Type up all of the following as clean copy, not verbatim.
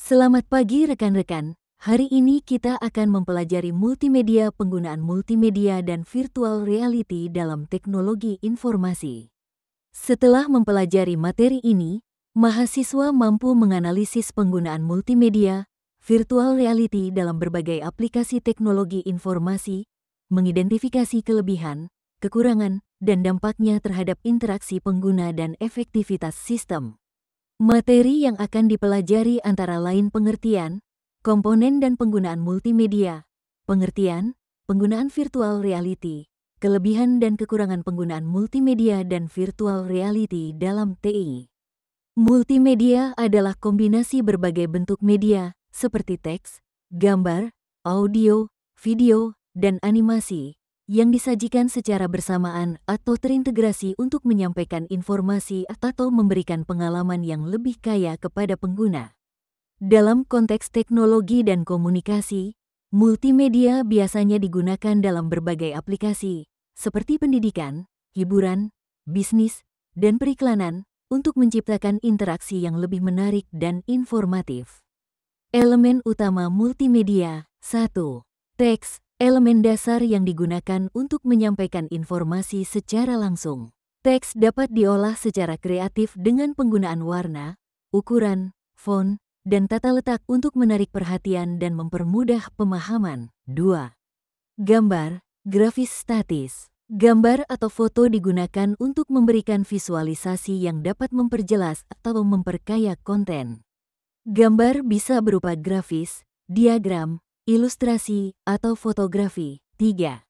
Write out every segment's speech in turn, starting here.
Selamat pagi rekan-rekan. Hari ini kita akan mempelajari multimedia, penggunaan multimedia dan virtual reality dalam teknologi informasi. Setelah mempelajari materi ini, mahasiswa mampu menganalisis penggunaan multimedia, virtual reality dalam berbagai aplikasi teknologi informasi, mengidentifikasi kelebihan, kekurangan, dan dampaknya terhadap interaksi pengguna dan efektivitas sistem. Materi yang akan dipelajari antara lain pengertian, komponen dan penggunaan multimedia, pengertian, penggunaan virtual reality, kelebihan dan kekurangan penggunaan multimedia dan virtual reality dalam TI. Multimedia adalah kombinasi berbagai bentuk media, seperti teks, gambar, audio, video, dan animasi, yang disajikan secara bersamaan atau terintegrasi untuk menyampaikan informasi atau memberikan pengalaman yang lebih kaya kepada pengguna. Dalam konteks teknologi dan komunikasi, multimedia biasanya digunakan dalam berbagai aplikasi, seperti pendidikan, hiburan, bisnis, dan periklanan, untuk menciptakan interaksi yang lebih menarik dan informatif. Elemen utama multimedia. 1. Teks. Elemen dasar yang digunakan untuk menyampaikan informasi secara langsung. Teks dapat diolah secara kreatif dengan penggunaan warna, ukuran, font, dan tata letak untuk menarik perhatian dan mempermudah pemahaman. 2. Gambar, grafis statis. Gambar atau foto digunakan untuk memberikan visualisasi yang dapat memperjelas atau memperkaya konten. Gambar bisa berupa grafis, diagram, ilustrasi, atau fotografi. 3.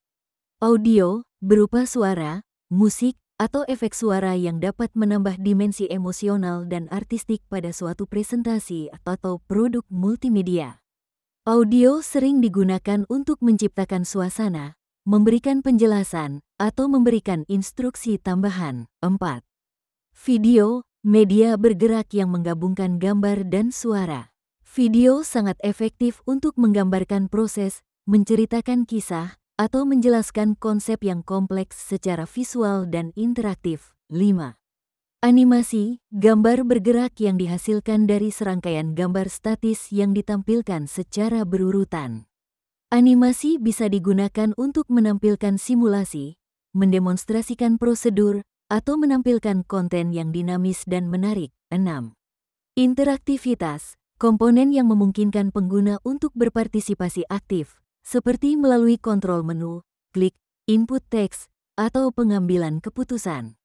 Audio, berupa suara, musik, atau efek suara yang dapat menambah dimensi emosional dan artistik pada suatu presentasi atau produk multimedia. Audio sering digunakan untuk menciptakan suasana, memberikan penjelasan, atau memberikan instruksi tambahan. 4. Video, media bergerak yang menggabungkan gambar dan suara. Video sangat efektif untuk menggambarkan proses, menceritakan kisah, atau menjelaskan konsep yang kompleks secara visual dan interaktif. 5. Animasi, gambar bergerak yang dihasilkan dari serangkaian gambar statis yang ditampilkan secara berurutan. Animasi bisa digunakan untuk menampilkan simulasi, mendemonstrasikan prosedur, atau menampilkan konten yang dinamis dan menarik. 6. Interaktivitas, komponen yang memungkinkan pengguna untuk berpartisipasi aktif, seperti melalui kontrol menu, klik, input teks, atau pengambilan keputusan.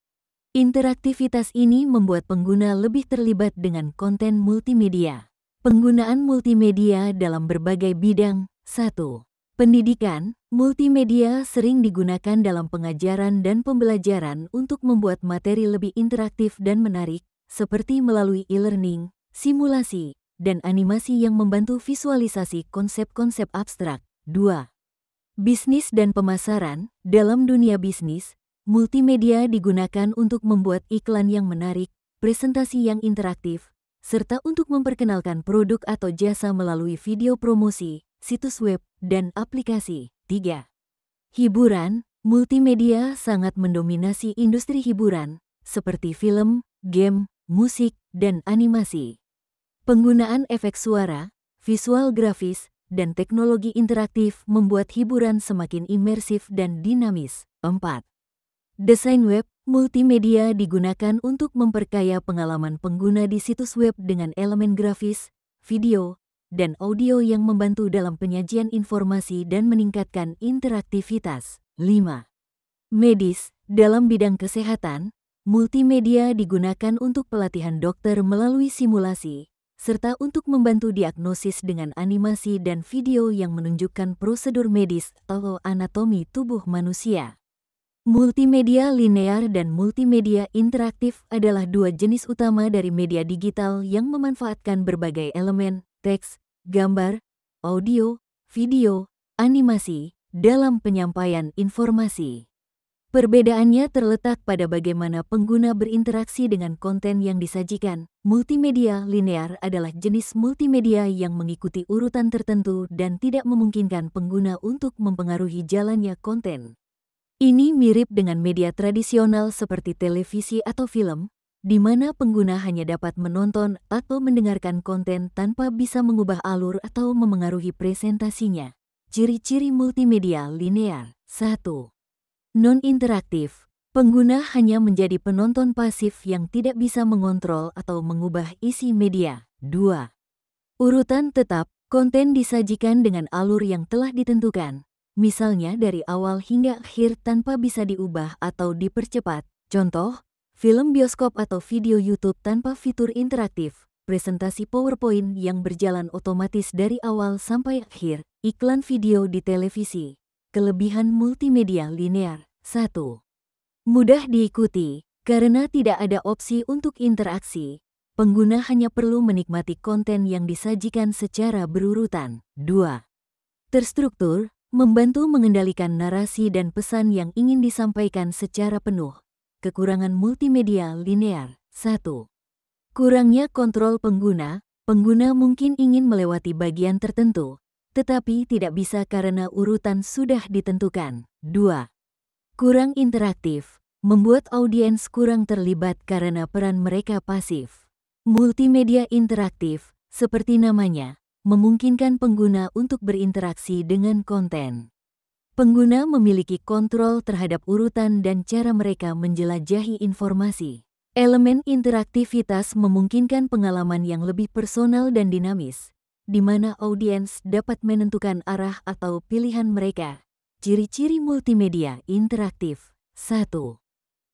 Interaktivitas ini membuat pengguna lebih terlibat dengan konten multimedia. Penggunaan multimedia dalam berbagai bidang. 1. Pendidikan, multimedia sering digunakan dalam pengajaran dan pembelajaran untuk membuat materi lebih interaktif dan menarik, seperti melalui e-learning, simulasi, dan animasi yang membantu visualisasi konsep-konsep abstrak. 2. Bisnis dan pemasaran, dalam dunia bisnis, multimedia digunakan untuk membuat iklan yang menarik, presentasi yang interaktif, serta untuk memperkenalkan produk atau jasa melalui video promosi, situs web, dan aplikasi. 3. Hiburan, multimedia sangat mendominasi industri hiburan, seperti film, game, musik, dan animasi. Penggunaan efek suara, visual grafis, dan teknologi interaktif membuat hiburan semakin imersif dan dinamis. 4. Desain web, multimedia digunakan untuk memperkaya pengalaman pengguna di situs web dengan elemen grafis, video, dan audio yang membantu dalam penyajian informasi dan meningkatkan interaktivitas. 5. Medis, dalam bidang kesehatan, multimedia digunakan untuk pelatihan dokter melalui simulasi, serta untuk membantu diagnosis dengan animasi dan video yang menunjukkan prosedur medis atau anatomi tubuh manusia. Multimedia linear dan multimedia interaktif adalah dua jenis utama dari media digital yang memanfaatkan berbagai elemen, teks, gambar, audio, video, animasi, dalam penyampaian informasi. Perbedaannya terletak pada bagaimana pengguna berinteraksi dengan konten yang disajikan. Multimedia linear adalah jenis multimedia yang mengikuti urutan tertentu dan tidak memungkinkan pengguna untuk mempengaruhi jalannya konten. Ini mirip dengan media tradisional seperti televisi atau film, di mana pengguna hanya dapat menonton atau mendengarkan konten tanpa bisa mengubah alur atau memengaruhi presentasinya. Ciri-ciri multimedia linear. 1. Non-interaktif. Pengguna hanya menjadi penonton pasif yang tidak bisa mengontrol atau mengubah isi media. 2. Urutan tetap. Konten disajikan dengan alur yang telah ditentukan, misalnya dari awal hingga akhir tanpa bisa diubah atau dipercepat. Contoh, film bioskop atau video YouTube tanpa fitur interaktif, presentasi PowerPoint yang berjalan otomatis dari awal sampai akhir, iklan video di televisi. Kelebihan multimedia linear. 1. Mudah diikuti. Karena tidak ada opsi untuk interaksi, pengguna hanya perlu menikmati konten yang disajikan secara berurutan. 2. Terstruktur, membantu mengendalikan narasi dan pesan yang ingin disampaikan secara penuh. Kekurangan multimedia linear. 1. Kurangnya kontrol pengguna. Pengguna mungkin ingin melewati bagian tertentu, tetapi tidak bisa karena urutan sudah ditentukan. 2. Kurang interaktif, membuat audiens kurang terlibat karena peran mereka pasif. Multimedia interaktif, seperti namanya, memungkinkan pengguna untuk berinteraksi dengan konten. Pengguna memiliki kontrol terhadap urutan dan cara mereka menjelajahi informasi. Elemen interaktivitas memungkinkan pengalaman yang lebih personal dan dinamis, di mana audiens dapat menentukan arah atau pilihan mereka. Ciri-ciri multimedia interaktif. 1.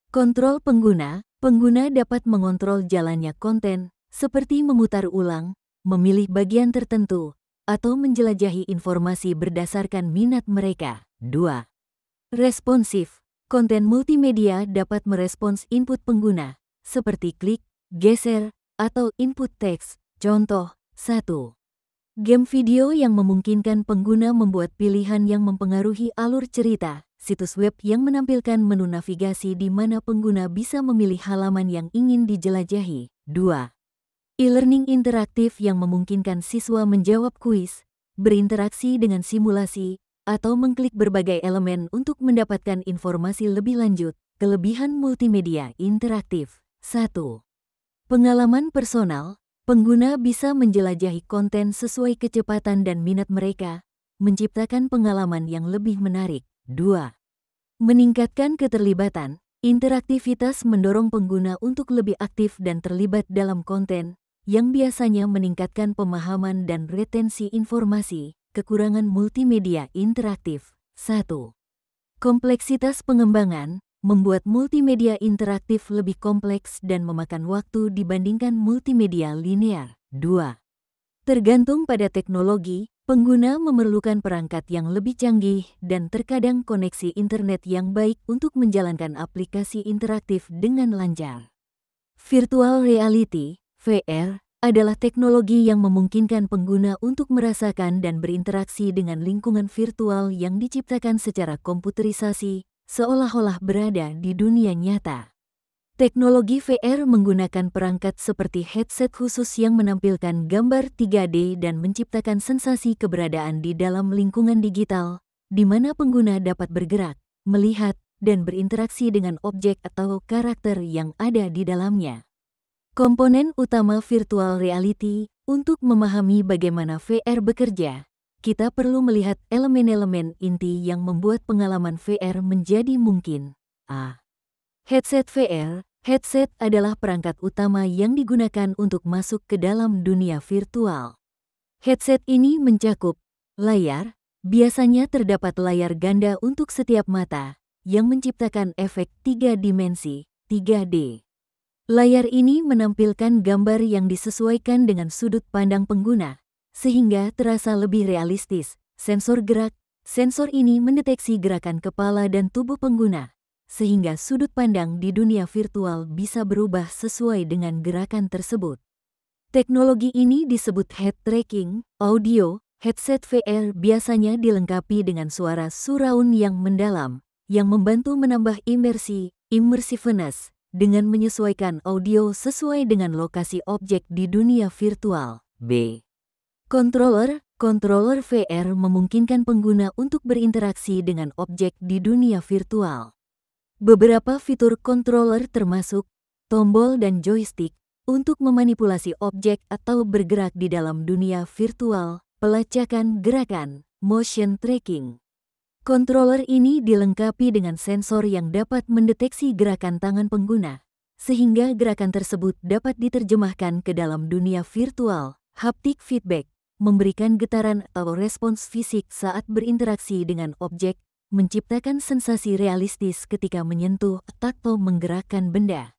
Kontrol pengguna. Pengguna dapat mengontrol jalannya konten, seperti memutar ulang, memilih bagian tertentu, atau menjelajahi informasi berdasarkan minat mereka. 2. Responsif. Konten multimedia dapat merespons input pengguna, seperti klik, geser, atau input teks. Contoh, 1. Game video yang memungkinkan pengguna membuat pilihan yang mempengaruhi alur cerita, situs web yang menampilkan menu navigasi di mana pengguna bisa memilih halaman yang ingin dijelajahi. 2. E-learning interaktif yang memungkinkan siswa menjawab kuis, berinteraksi dengan simulasi, atau mengklik berbagai elemen untuk mendapatkan informasi lebih lanjut. Kelebihan multimedia interaktif. 1. Pengalaman personal. Pengguna bisa menjelajahi konten sesuai kecepatan dan minat mereka, menciptakan pengalaman yang lebih menarik. 2. Meningkatkan keterlibatan. Interaktivitas mendorong pengguna untuk lebih aktif dan terlibat dalam konten, yang biasanya meningkatkan pemahaman dan retensi informasi. Kekurangan multimedia interaktif. 1. Kompleksitas pengembangan. Membuat multimedia interaktif lebih kompleks dan memakan waktu dibandingkan multimedia linear. 2. Tergantung pada teknologi, pengguna memerlukan perangkat yang lebih canggih dan terkadang koneksi internet yang baik untuk menjalankan aplikasi interaktif dengan lancar. Virtual reality, VR, adalah teknologi yang memungkinkan pengguna untuk merasakan dan berinteraksi dengan lingkungan virtual yang diciptakan secara komputerisasi, seolah-olah berada di dunia nyata. Teknologi VR menggunakan perangkat seperti headset khusus yang menampilkan gambar 3D dan menciptakan sensasi keberadaan di dalam lingkungan digital, di mana pengguna dapat bergerak, melihat, dan berinteraksi dengan objek atau karakter yang ada di dalamnya. Komponen utama virtual reality. Untuk memahami bagaimana VR bekerja, kita perlu melihat elemen-elemen inti yang membuat pengalaman VR menjadi mungkin. A. Headset VR. Headset adalah perangkat utama yang digunakan untuk masuk ke dalam dunia virtual. Headset ini mencakup layar. Biasanya terdapat layar ganda untuk setiap mata, yang menciptakan efek 3 dimensi, 3D. Layar ini menampilkan gambar yang disesuaikan dengan sudut pandang pengguna, sehingga terasa lebih realistis. Sensor gerak. Sensor ini mendeteksi gerakan kepala dan tubuh pengguna, sehingga sudut pandang di dunia virtual bisa berubah sesuai dengan gerakan tersebut. Teknologi ini disebut head tracking. Audio. Headset VR biasanya dilengkapi dengan suara surround yang mendalam, yang membantu menambah immersiveness, dengan menyesuaikan audio sesuai dengan lokasi objek di dunia virtual. B. Controller. Controller VR memungkinkan pengguna untuk berinteraksi dengan objek di dunia virtual. Beberapa fitur controller termasuk tombol dan joystick untuk memanipulasi objek atau bergerak di dalam dunia virtual, pelacakan gerakan, motion tracking. Controller ini dilengkapi dengan sensor yang dapat mendeteksi gerakan tangan pengguna, sehingga gerakan tersebut dapat diterjemahkan ke dalam dunia virtual. Haptic feedback memberikan getaran atau respons fisik saat berinteraksi dengan objek, menciptakan sensasi realistis ketika menyentuh atau menggerakkan benda.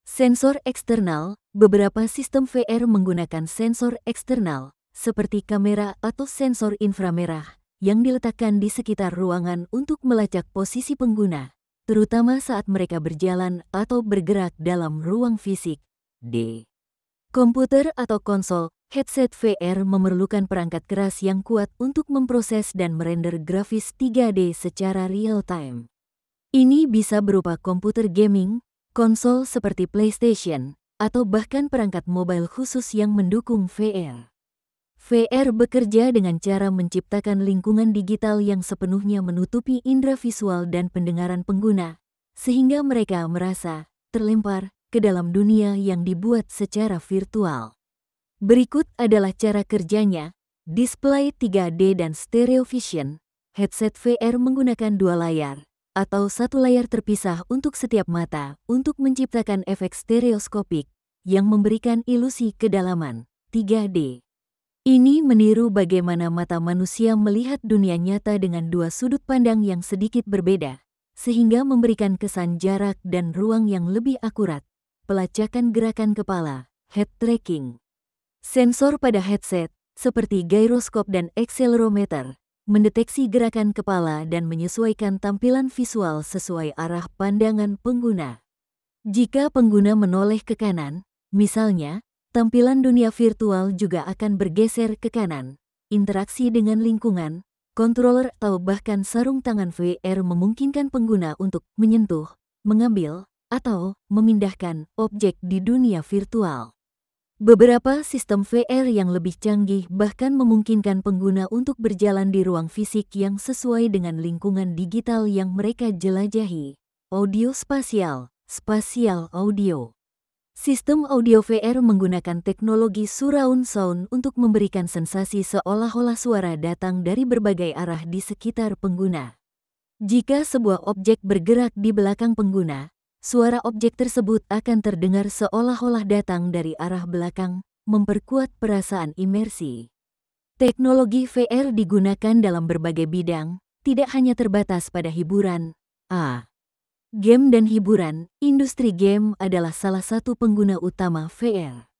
Sensor eksternal, beberapa sistem VR menggunakan sensor eksternal, seperti kamera atau sensor inframerah, yang diletakkan di sekitar ruangan untuk melacak posisi pengguna, terutama saat mereka berjalan atau bergerak dalam ruang fisik. Komputer atau konsol, headset VR memerlukan perangkat keras yang kuat untuk memproses dan merender grafis 3D secara real-time. Ini bisa berupa komputer gaming, konsol seperti PlayStation, atau bahkan perangkat mobile khusus yang mendukung VR. VR bekerja dengan cara menciptakan lingkungan digital yang sepenuhnya menutupi indera visual dan pendengaran pengguna, sehingga mereka merasa terlempar ke dalam dunia yang dibuat secara virtual. Berikut adalah cara kerjanya: display 3D dan stereo vision. Headset VR menggunakan dua layar, atau satu layar terpisah untuk setiap mata, untuk menciptakan efek stereoskopik yang memberikan ilusi kedalaman 3D. Ini meniru bagaimana mata manusia melihat dunia nyata dengan dua sudut pandang yang sedikit berbeda, sehingga memberikan kesan jarak dan ruang yang lebih akurat. Pelacakan gerakan kepala, head tracking. Sensor pada headset, seperti gyroskop dan accelerometer, mendeteksi gerakan kepala dan menyesuaikan tampilan visual sesuai arah pandangan pengguna. Jika pengguna menoleh ke kanan, misalnya, tampilan dunia virtual juga akan bergeser ke kanan. Interaksi dengan lingkungan, controller atau bahkan sarung tangan VR memungkinkan pengguna untuk menyentuh, mengambil, atau memindahkan objek di dunia virtual. Beberapa sistem VR yang lebih canggih bahkan memungkinkan pengguna untuk berjalan di ruang fisik yang sesuai dengan lingkungan digital yang mereka jelajahi. Audio spasial, spatial audio. Sistem audio VR menggunakan teknologi surround sound untuk memberikan sensasi seolah-olah suara datang dari berbagai arah di sekitar pengguna. Jika sebuah objek bergerak di belakang pengguna, suara objek tersebut akan terdengar seolah-olah datang dari arah belakang, memperkuat perasaan imersi. Teknologi VR digunakan dalam berbagai bidang, tidak hanya terbatas pada hiburan. Game dan hiburan. Industri game adalah salah satu pengguna utama VR.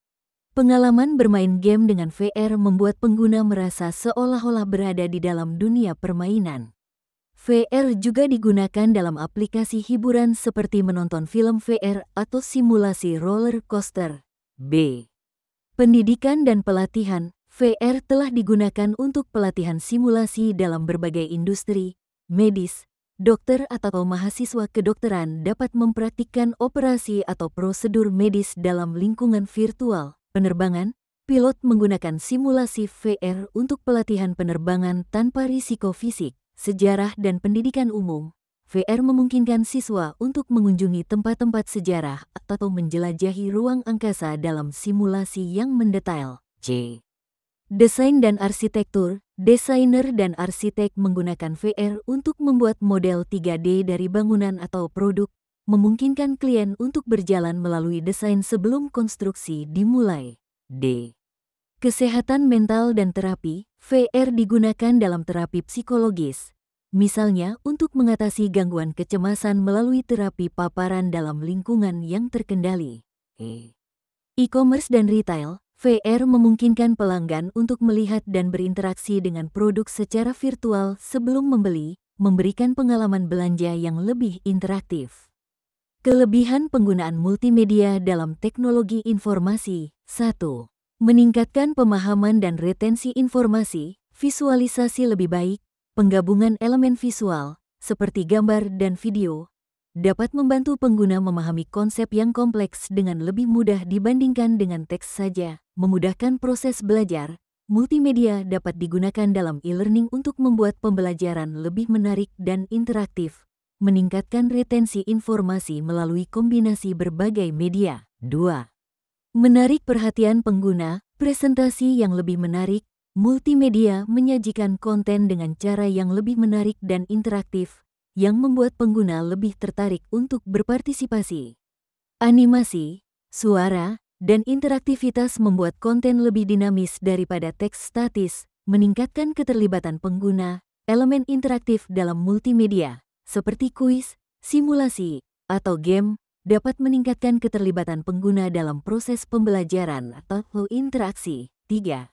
Pengalaman bermain game dengan VR membuat pengguna merasa seolah-olah berada di dalam dunia permainan. VR juga digunakan dalam aplikasi hiburan seperti menonton film VR atau simulasi roller coaster. Pendidikan dan pelatihan. VR telah digunakan untuk pelatihan simulasi dalam berbagai industri, medis. Dokter atau mahasiswa kedokteran dapat mempraktikkan operasi atau prosedur medis dalam lingkungan virtual. Penerbangan, pilot menggunakan simulasi VR untuk pelatihan penerbangan tanpa risiko fisik. Sejarah dan pendidikan umum, VR memungkinkan siswa untuk mengunjungi tempat-tempat sejarah atau menjelajahi ruang angkasa dalam simulasi yang mendetail. Desain dan arsitektur. Desainer dan arsitek menggunakan VR untuk membuat model 3D dari bangunan atau produk, memungkinkan klien untuk berjalan melalui desain sebelum konstruksi dimulai. Kesehatan mental dan terapi. VR digunakan dalam terapi psikologis, misalnya untuk mengatasi gangguan kecemasan melalui terapi paparan dalam lingkungan yang terkendali. E-commerce dan retail. VR memungkinkan pelanggan untuk melihat dan berinteraksi dengan produk secara virtual sebelum membeli, memberikan pengalaman belanja yang lebih interaktif. Kelebihan penggunaan multimedia dalam teknologi informasi. 1. Meningkatkan pemahaman dan retensi informasi, visualisasi lebih baik, penggabungan elemen visual, seperti gambar dan video, dapat membantu pengguna memahami konsep yang kompleks dengan lebih mudah dibandingkan dengan teks saja, memudahkan proses belajar. Multimedia dapat digunakan dalam e-learning untuk membuat pembelajaran lebih menarik dan interaktif, meningkatkan retensi informasi melalui kombinasi berbagai media. 2. Menarik perhatian pengguna, presentasi yang lebih menarik. Multimedia menyajikan konten dengan cara yang lebih menarik dan interaktif, yang membuat pengguna lebih tertarik untuk berpartisipasi. Animasi, suara, dan interaktivitas membuat konten lebih dinamis daripada teks statis, meningkatkan keterlibatan pengguna. Elemen interaktif dalam multimedia, seperti kuis, simulasi, atau game, dapat meningkatkan keterlibatan pengguna dalam proses pembelajaran atau interaksi. 3.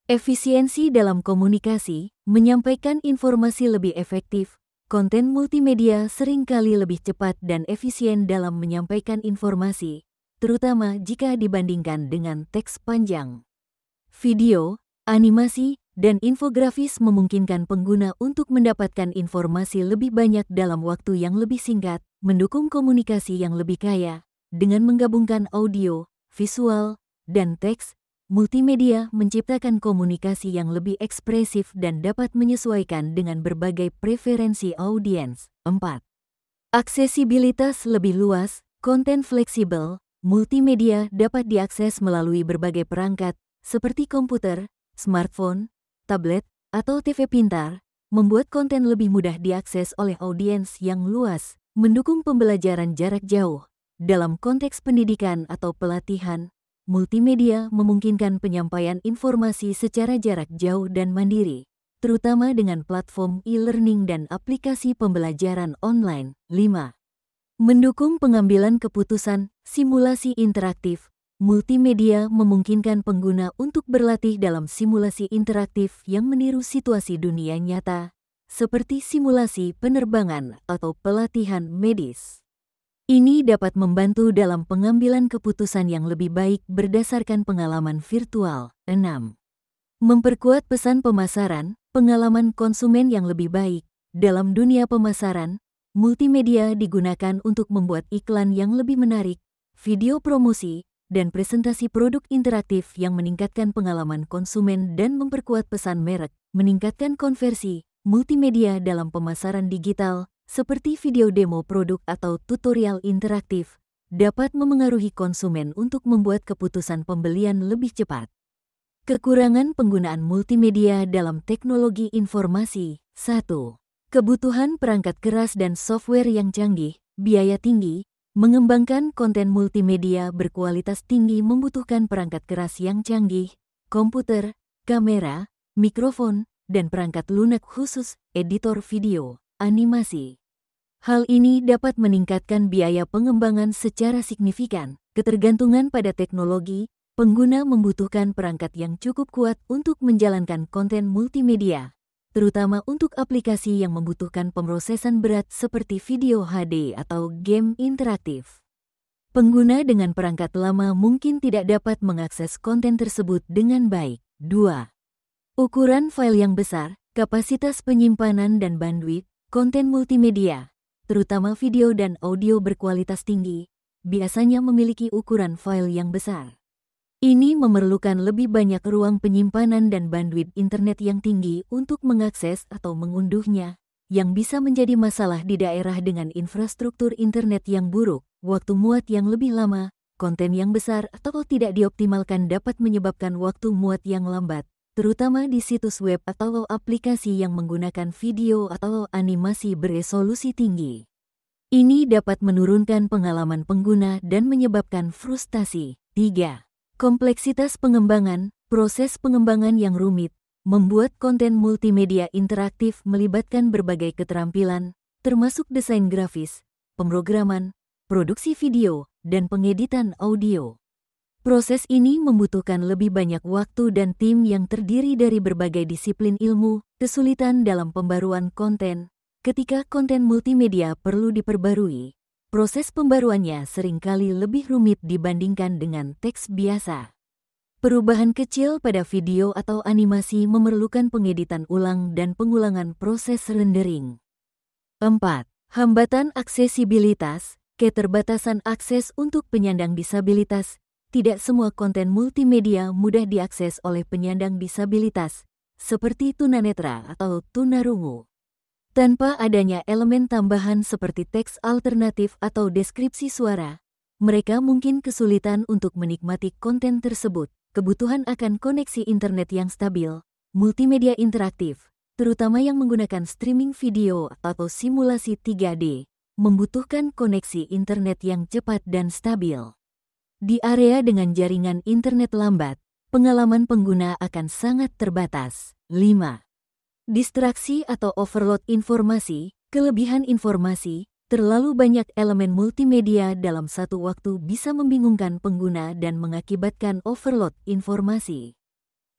Efisiensi dalam komunikasi, menyampaikan informasi lebih efektif. Konten multimedia seringkali lebih cepat dan efisien dalam menyampaikan informasi, terutama jika dibandingkan dengan teks panjang. Video, animasi, dan infografis memungkinkan pengguna untuk mendapatkan informasi lebih banyak dalam waktu yang lebih singkat, mendukung komunikasi yang lebih kaya. Dengan menggabungkan audio, visual, dan teks, multimedia menciptakan komunikasi yang lebih ekspresif dan dapat menyesuaikan dengan berbagai preferensi audiens. 4. Aksesibilitas lebih luas, konten fleksibel, multimedia dapat diakses melalui berbagai perangkat, seperti komputer, smartphone, tablet, atau TV pintar, membuat konten lebih mudah diakses oleh audiens yang luas, mendukung pembelajaran jarak jauh. Dalam konteks pendidikan atau pelatihan, multimedia memungkinkan penyampaian informasi secara jarak jauh dan mandiri, terutama dengan platform e-learning dan aplikasi pembelajaran online. 5. Mendukung pengambilan keputusan, simulasi interaktif. Multimedia memungkinkan pengguna untuk berlatih dalam simulasi interaktif yang meniru situasi dunia nyata, seperti simulasi penerbangan atau pelatihan medis. Ini dapat membantu dalam pengambilan keputusan yang lebih baik berdasarkan pengalaman virtual. 6. Memperkuat pesan pemasaran, pengalaman konsumen yang lebih baik. Dalam dunia pemasaran, multimedia digunakan untuk membuat iklan yang lebih menarik, video promosi, dan presentasi produk interaktif yang meningkatkan pengalaman konsumen dan memperkuat pesan merek, meningkatkan konversi. Multimedia dalam pemasaran digital, seperti video demo produk atau tutorial interaktif, dapat memengaruhi konsumen untuk membuat keputusan pembelian lebih cepat. Kekurangan penggunaan multimedia dalam teknologi informasi. 1. Kebutuhan perangkat keras dan software yang canggih, biaya tinggi. Mengembangkan konten multimedia berkualitas tinggi membutuhkan perangkat keras yang canggih, komputer, kamera, mikrofon, dan perangkat lunak khusus, editor video, animasi. Hal ini dapat meningkatkan biaya pengembangan secara signifikan. Ketergantungan pada teknologi, pengguna membutuhkan perangkat yang cukup kuat untuk menjalankan konten multimedia, terutama untuk aplikasi yang membutuhkan pemrosesan berat seperti video HD atau game interaktif. Pengguna dengan perangkat lama mungkin tidak dapat mengakses konten tersebut dengan baik. 2. Ukuran file yang besar, kapasitas penyimpanan dan bandwidth, konten multimedia, terutama video dan audio berkualitas tinggi, biasanya memiliki ukuran file yang besar. Ini memerlukan lebih banyak ruang penyimpanan dan bandwidth internet yang tinggi untuk mengakses atau mengunduhnya, yang bisa menjadi masalah di daerah dengan infrastruktur internet yang buruk. Waktu muat yang lebih lama, konten yang besar atau tidak dioptimalkan dapat menyebabkan waktu muat yang lambat, terutama di situs web atau aplikasi yang menggunakan video atau animasi beresolusi tinggi. Ini dapat menurunkan pengalaman pengguna dan menyebabkan frustasi. 3. Kompleksitas pengembangan, proses pengembangan yang rumit, membuat konten multimedia interaktif melibatkan berbagai keterampilan, termasuk desain grafis, pemrograman, produksi video, dan pengeditan audio. Proses ini membutuhkan lebih banyak waktu dan tim yang terdiri dari berbagai disiplin ilmu. Kesulitan dalam pembaruan konten. Ketika konten multimedia perlu diperbarui, proses pembaruannya seringkali lebih rumit dibandingkan dengan teks biasa. Perubahan kecil pada video atau animasi memerlukan pengeditan ulang dan pengulangan proses rendering. 4. Hambatan aksesibilitas, keterbatasan akses untuk penyandang disabilitas. Tidak semua konten multimedia mudah diakses oleh penyandang disabilitas, seperti tunanetra atau tunarungu. Tanpa adanya elemen tambahan seperti teks alternatif atau deskripsi suara, mereka mungkin kesulitan untuk menikmati konten tersebut. Kebutuhan akan koneksi internet yang stabil, multimedia interaktif, terutama yang menggunakan streaming video atau simulasi 3D, membutuhkan koneksi internet yang cepat dan stabil. Di area dengan jaringan internet lambat, pengalaman pengguna akan sangat terbatas. 5. Distraksi atau overload informasi, kelebihan informasi, terlalu banyak elemen multimedia dalam satu waktu bisa membingungkan pengguna dan mengakibatkan overload informasi.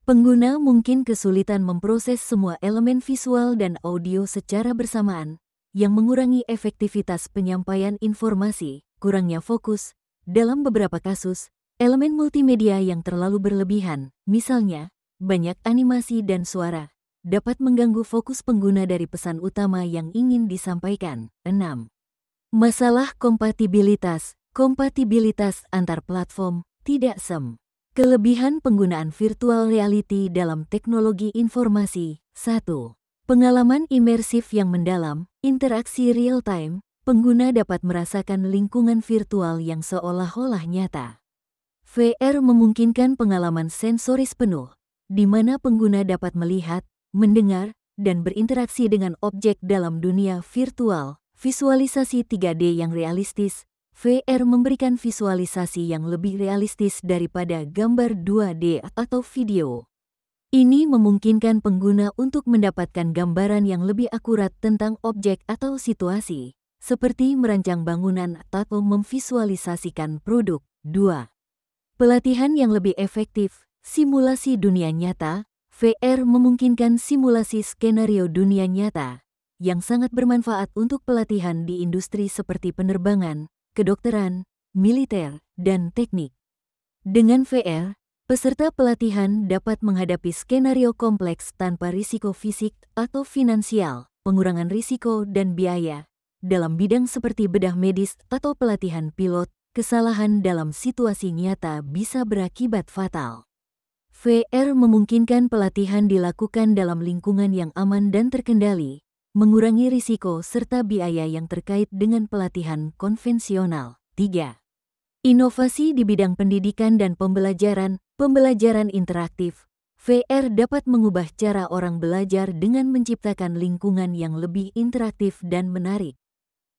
Pengguna mungkin kesulitan memproses semua elemen visual dan audio secara bersamaan, yang mengurangi efektivitas penyampaian informasi, kurangnya fokus. Dalam beberapa kasus, elemen multimedia yang terlalu berlebihan, misalnya, banyak animasi dan suara, dapat mengganggu fokus pengguna dari pesan utama yang ingin disampaikan. 6. Masalah kompatibilitas antar platform, tidak Kelebihan penggunaan virtual reality dalam teknologi informasi. 1. Pengalaman imersif yang mendalam, interaksi real-time, pengguna dapat merasakan lingkungan virtual yang seolah-olah nyata. VR memungkinkan pengalaman sensoris penuh, di mana pengguna dapat melihat, mendengar, dan berinteraksi dengan objek dalam dunia virtual. Visualisasi 3D yang realistis, VR memberikan visualisasi yang lebih realistis daripada gambar 2D atau video. Ini memungkinkan pengguna untuk mendapatkan gambaran yang lebih akurat tentang objek atau situasi, seperti merancang bangunan atau memvisualisasikan produk. 2. Pelatihan yang lebih efektif, simulasi dunia nyata, VR memungkinkan simulasi skenario dunia nyata, yang sangat bermanfaat untuk pelatihan di industri seperti penerbangan, kedokteran, militer, dan teknik. Dengan VR, peserta pelatihan dapat menghadapi skenario kompleks tanpa risiko fisik atau finansial, pengurangan risiko dan biaya. Dalam bidang seperti bedah medis atau pelatihan pilot, kesalahan dalam situasi nyata bisa berakibat fatal. VR memungkinkan pelatihan dilakukan dalam lingkungan yang aman dan terkendali, mengurangi risiko serta biaya yang terkait dengan pelatihan konvensional. 3. Inovasi di bidang pendidikan dan pembelajaran interaktif. VR dapat mengubah cara orang belajar dengan menciptakan lingkungan yang lebih interaktif dan menarik.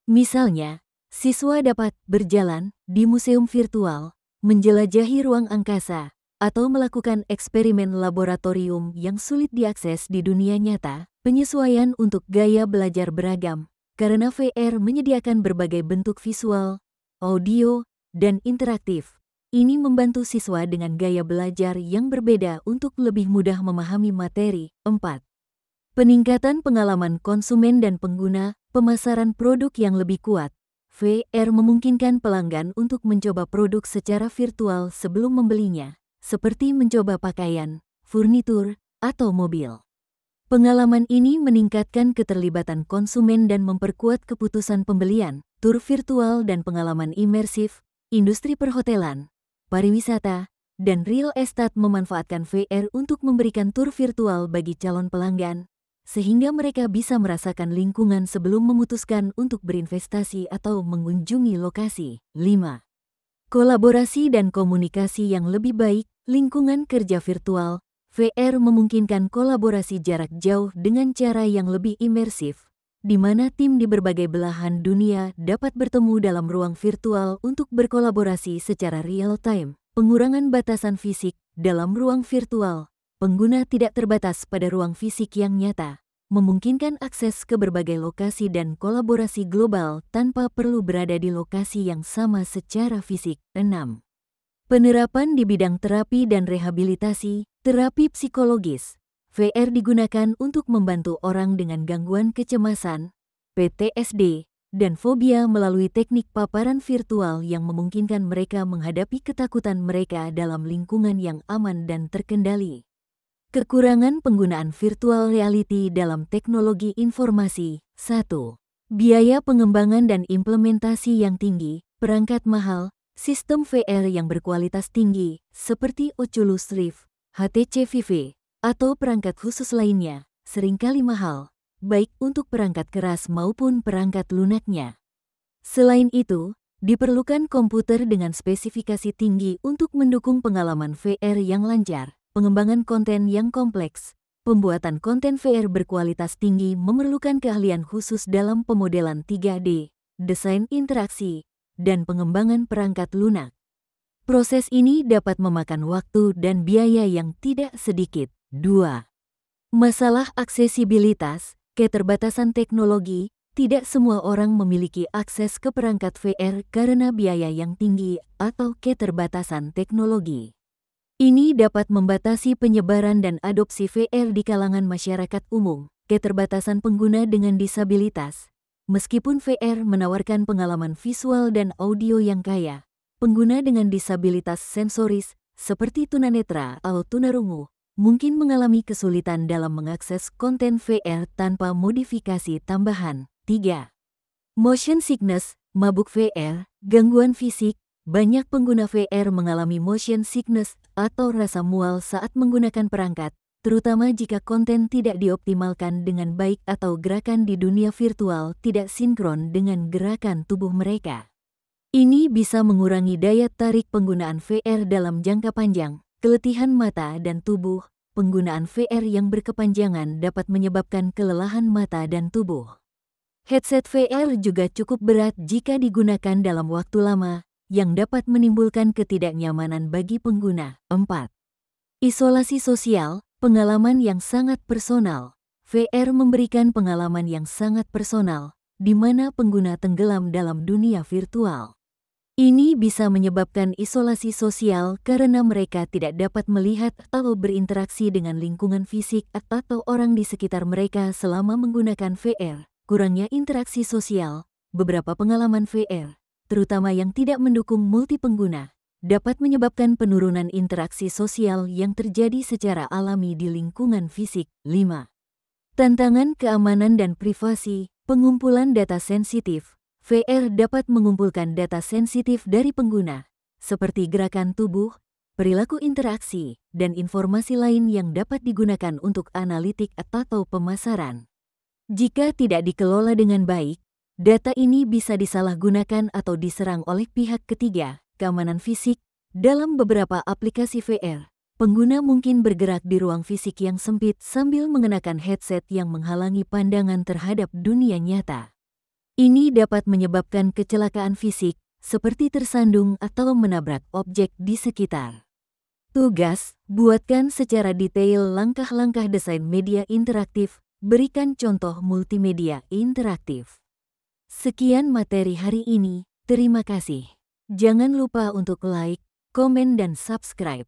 Misalnya, siswa dapat berjalan di museum virtual, menjelajahi ruang angkasa, atau melakukan eksperimen laboratorium yang sulit diakses di dunia nyata. Penyesuaian untuk gaya belajar beragam, karena VR menyediakan berbagai bentuk visual, audio, dan interaktif. Ini membantu siswa dengan gaya belajar yang berbeda untuk lebih mudah memahami materi. 4. Peningkatan pengalaman konsumen dan pengguna, pemasaran produk yang lebih kuat. VR memungkinkan pelanggan untuk mencoba produk secara virtual sebelum membelinya, seperti mencoba pakaian, furnitur, atau mobil. Pengalaman ini meningkatkan keterlibatan konsumen dan memperkuat keputusan pembelian. Tur virtual dan pengalaman imersif, industri perhotelan, pariwisata, dan real estate memanfaatkan VR untuk memberikan tur virtual bagi calon pelanggan, sehingga mereka bisa merasakan lingkungan sebelum memutuskan untuk berinvestasi atau mengunjungi lokasi. 5. Kolaborasi dan komunikasi yang lebih baik, lingkungan kerja virtual. VR memungkinkan kolaborasi jarak jauh dengan cara yang lebih imersif, di mana tim di berbagai belahan dunia dapat bertemu dalam ruang virtual untuk berkolaborasi secara real-time. Pengurangan batasan fisik dalam ruang virtual, pengguna tidak terbatas pada ruang fisik yang nyata, memungkinkan akses ke berbagai lokasi dan kolaborasi global tanpa perlu berada di lokasi yang sama secara fisik. 6. Penerapan di bidang terapi dan rehabilitasi, terapi psikologis. VR digunakan untuk membantu orang dengan gangguan kecemasan, PTSD, dan fobia melalui teknik paparan virtual yang memungkinkan mereka menghadapi ketakutan mereka dalam lingkungan yang aman dan terkendali. Kekurangan penggunaan virtual reality dalam teknologi informasi. 1. Biaya pengembangan dan implementasi yang tinggi, perangkat mahal, sistem VR yang berkualitas tinggi, seperti Oculus Rift, HTC Vive, atau perangkat khusus lainnya, seringkali mahal. baik untuk perangkat keras maupun perangkat lunaknya. Selain itu, diperlukan komputer dengan spesifikasi tinggi untuk mendukung pengalaman VR yang lancar, pengembangan konten yang kompleks. Pembuatan konten VR berkualitas tinggi memerlukan keahlian khusus dalam pemodelan 3D, desain interaksi, dan pengembangan perangkat lunak. Proses ini dapat memakan waktu dan biaya yang tidak sedikit. 2. Masalah aksesibilitas, keterbatasan teknologi. Tidak semua orang memiliki akses ke perangkat VR karena biaya yang tinggi atau keterbatasan teknologi. Ini dapat membatasi penyebaran dan adopsi VR di kalangan masyarakat umum. Keterbatasan pengguna dengan disabilitas. Meskipun VR menawarkan pengalaman visual dan audio yang kaya, pengguna dengan disabilitas sensoris seperti tunanetra atau tunarungu mungkin mengalami kesulitan dalam mengakses konten VR tanpa modifikasi tambahan. 3. Motion sickness, mabuk VR, gangguan fisik. Banyak pengguna VR mengalami motion sickness atau rasa mual saat menggunakan perangkat, terutama jika konten tidak dioptimalkan dengan baik atau gerakan di dunia virtual tidak sinkron dengan gerakan tubuh mereka. Ini bisa mengurangi daya tarik penggunaan VR dalam jangka panjang, keletihan mata dan tubuh. Penggunaan VR yang berkepanjangan dapat menyebabkan kelelahan mata dan tubuh. Headset VR juga cukup berat jika digunakan dalam waktu lama, yang dapat menimbulkan ketidaknyamanan bagi pengguna. 4. Isolasi sosial, pengalaman yang sangat personal. VR memberikan pengalaman yang sangat personal, di mana pengguna tenggelam dalam dunia virtual. Ini bisa menyebabkan isolasi sosial karena mereka tidak dapat melihat atau berinteraksi dengan lingkungan fisik atau orang di sekitar mereka selama menggunakan VR. Kurangnya interaksi sosial, beberapa pengalaman VR, terutama yang tidak mendukung multi pengguna, dapat menyebabkan penurunan interaksi sosial yang terjadi secara alami di lingkungan fisik. 5. Tantangan keamanan dan privasi, pengumpulan data sensitif. VR dapat mengumpulkan data sensitif dari pengguna, seperti gerakan tubuh, perilaku interaksi, dan informasi lain yang dapat digunakan untuk analitik atau pemasaran. Jika tidak dikelola dengan baik, data ini bisa disalahgunakan atau diserang oleh pihak ketiga. Keamanan fisik, dalam beberapa aplikasi VR, pengguna mungkin bergerak di ruang fisik yang sempit sambil mengenakan headset yang menghalangi pandangan terhadap dunia nyata. Ini dapat menyebabkan kecelakaan fisik, seperti tersandung atau menabrak objek di sekitar. Tugas, buatkan secara detail langkah-langkah desain media interaktif. Berikan contoh multimedia interaktif. Sekian materi hari ini, terima kasih. Jangan lupa untuk like, komen dan subscribe.